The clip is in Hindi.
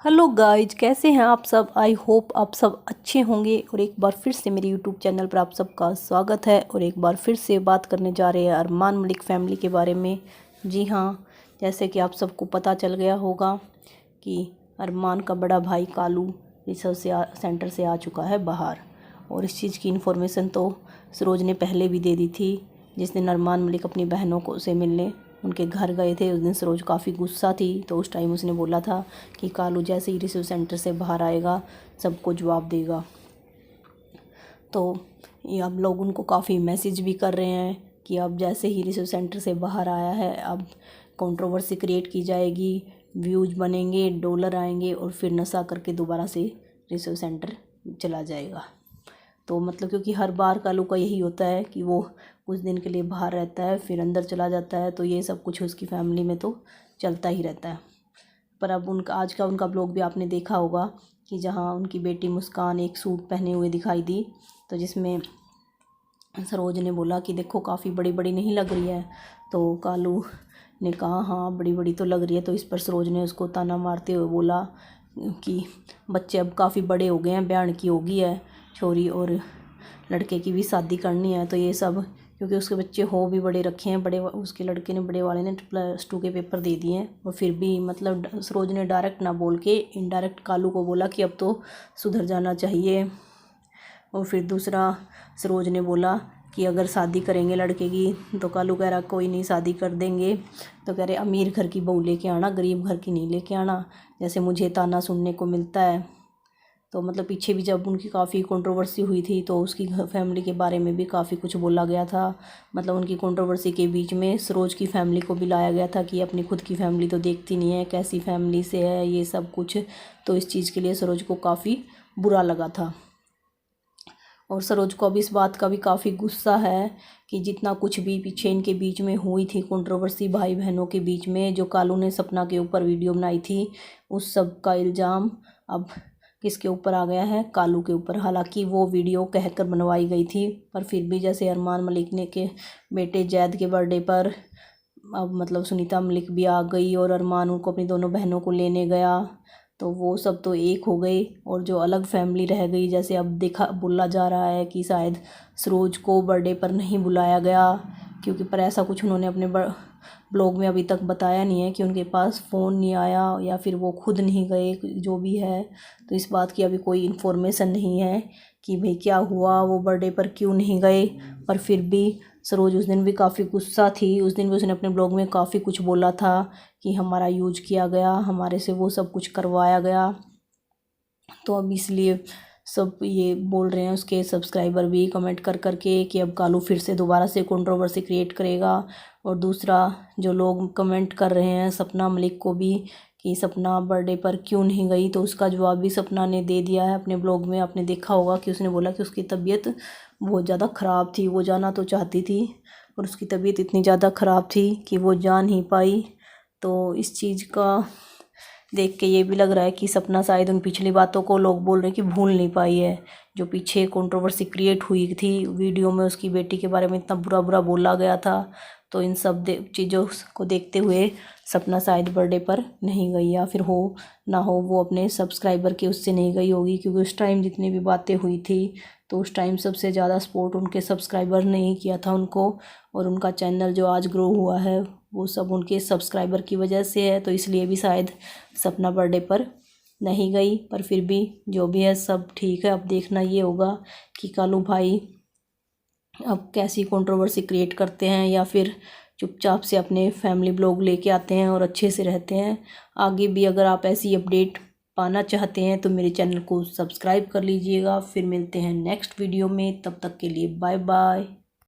हेलो गाइज, कैसे हैं आप सब। आई होप आप सब अच्छे होंगे और एक बार फिर से मेरे यूट्यूब चैनल पर आप सबका स्वागत है। और एक बार फिर से बात करने जा रहे हैं अरमान मलिक फैमिली के बारे में। जी हाँ, जैसे कि आप सबको पता चल गया होगा कि अरमान का बड़ा भाई कालू रिसर्च सेंटर से आ चुका है बाहर। और इस चीज़ की इन्फॉर्मेशन तो सरोज ने पहले भी दे दी थी। जिस दिन अरमान मलिक अपनी बहनों को से मिलने उनके घर गए थे, उस दिन सरोज काफ़ी गुस्सा थी। तो उस टाइम उसने बोला था कि कालू जैसे ही रिसीव सेंटर से बाहर आएगा सबको जवाब देगा। तो ये अब लोग उनको काफ़ी मैसेज भी कर रहे हैं कि अब जैसे ही रिसीव सेंटर से बाहर आया है अब कंट्रोवर्सी क्रिएट की जाएगी, व्यूज़ बनेंगे, डॉलर आएंगे और फिर नशा करके दोबारा से रिसीव सेंटर चला जाएगा। तो मतलब क्योंकि हर बार कालू का यही होता है कि वो कुछ दिन के लिए बाहर रहता है फिर अंदर चला जाता है। तो ये सब कुछ उसकी फैमिली में तो चलता ही रहता है। पर अब उनका आज का उनका ब्लॉग भी आपने देखा होगा कि जहाँ उनकी बेटी मुस्कान एक सूट पहने हुए दिखाई दी, तो जिसमें सरोज ने बोला कि देखो काफ़ी बड़ी बड़ी नहीं लग रही है। तो कालू ने कहा हाँ बड़ी बड़ी तो लग रही है। तो इस पर सरोज ने उसको ताना मारते हुए बोला कि बच्चे अब काफ़ी बड़े हो गए हैं, ब्याह की होगी है छोरी और लड़के की भी शादी करनी है। तो ये सब क्योंकि उसके बच्चे हो भी बड़े रखे हैं, बड़े उसके लड़के ने बड़े वाले ने +2 के पेपर दे दिए हैं। और फिर भी मतलब सरोज ने डायरेक्ट ना बोल के इनडायरेक्ट कालू को बोला कि अब तो सुधर जाना चाहिए। और फिर दूसरा सरोज ने बोला कि अगर शादी करेंगे लड़के की, तो कालू कह रहा कोई नहीं शादी कर देंगे। तो कह रहे अमीर घर की बहू लेके आना, गरीब घर की नहीं लेके आना, जैसे मुझे ताना सुनने को मिलता है। तो मतलब पीछे भी जब उनकी काफ़ी कंट्रोवर्सी हुई थी तो उसकी फैमिली के बारे में भी काफ़ी कुछ बोला गया था। मतलब उनकी कंट्रोवर्सी के बीच में सरोज की फैमिली को भी लाया गया था कि अपनी खुद की फैमिली तो देखती नहीं है, कैसी फैमिली से है ये सब कुछ। तो इस चीज़ के लिए सरोज को काफ़ी बुरा लगा था। और सरोज को अब इस बात का भी काफ़ी गुस्सा है कि जितना कुछ भी पीछे इनके बीच में हुई थी कंट्रोवर्सी भाई बहनों के बीच में, जो कालू ने सपना के ऊपर वीडियो बनाई थी, उस सब का इल्ज़ाम अब किसके ऊपर आ गया है, कालू के ऊपर। हालांकि वो वीडियो कहकर बनवाई गई थी, पर फिर भी जैसे अरमान मलिक ने के बेटे जैद के बर्थडे पर अब मतलब सुनीता मलिक भी आ गई और अरमान उनको अपनी दोनों बहनों को लेने गया, तो वो सब तो एक हो गई। और जो अलग फैमिली रह गई, जैसे अब देखा बोला जा रहा है कि शायद सरोज को बर्थडे पर नहीं बुलाया गया, क्योंकि पर ऐसा कुछ उन्होंने अपने ब्लॉग में अभी तक बताया नहीं है कि उनके पास फ़ोन नहीं आया या फिर वो खुद नहीं गए, जो भी है। तो इस बात की अभी कोई इन्फॉर्मेशन नहीं है कि भाई क्या हुआ, वो बर्थडे पर क्यों नहीं गए। पर फिर भी सरोज उस दिन भी काफ़ी गुस्सा थी। उस दिन भी उसने अपने ब्लॉग में काफ़ी कुछ बोला था कि हमारा यूज किया गया, हमारे से वो सब कुछ करवाया गया। तो अब इसलिए सब ये बोल रहे हैं उसके सब्सक्राइबर भी कमेंट कर करके कि अब कालू फिर से दोबारा से कंट्रोवर्सी क्रिएट करेगा। और दूसरा जो लोग कमेंट कर रहे हैं सपना मलिक को भी कि सपना बर्थडे पर क्यों नहीं गई, तो उसका जवाब भी सपना ने दे दिया है अपने ब्लॉग में। आपने देखा होगा कि उसने बोला कि उसकी तबीयत बहुत ज़्यादा ख़राब थी, वो जाना तो चाहती थी और उसकी तबीयत इतनी ज़्यादा ख़राब थी कि वो जा नहीं पाई। तो इस चीज़ का देख के ये भी लग रहा है कि सपना शायद उन पिछली बातों को लोग बोल रहे हैं कि भूल नहीं पाई है। जो पीछे कंट्रोवर्सी क्रिएट हुई थी वीडियो में, उसकी बेटी के बारे में इतना बुरा बुरा बोला गया था, तो इन सब चीज़ों को देखते हुए सपना शायद बर्थडे पर नहीं गई, या फिर हो ना हो वो अपने सब्सक्राइबर के उससे नहीं गई होगी। क्योंकि उस टाइम जितनी भी बातें हुई थी तो उस टाइम सबसे ज़्यादा सपोर्ट उनके सब्सक्राइबर ने ही किया था उनको। और उनका चैनल जो आज ग्रो हुआ है वो सब उनके सब्सक्राइबर की वजह से है। तो इसलिए भी शायद सपना बर्थडे पर नहीं गई। पर फिर भी जो भी है सब ठीक है। अब देखना ये होगा कि कालू भाई अब कैसी कंट्रोवर्सी क्रिएट करते हैं या फिर चुपचाप से अपने फैमिली ब्लॉग लेके आते हैं और अच्छे से रहते हैं। आगे भी अगर आप ऐसी अपडेट पाना चाहते हैं तो मेरे चैनल को सब्सक्राइब कर लीजिएगा। फिर मिलते हैं नेक्स्ट वीडियो में, तब तक के लिए बाय बाय।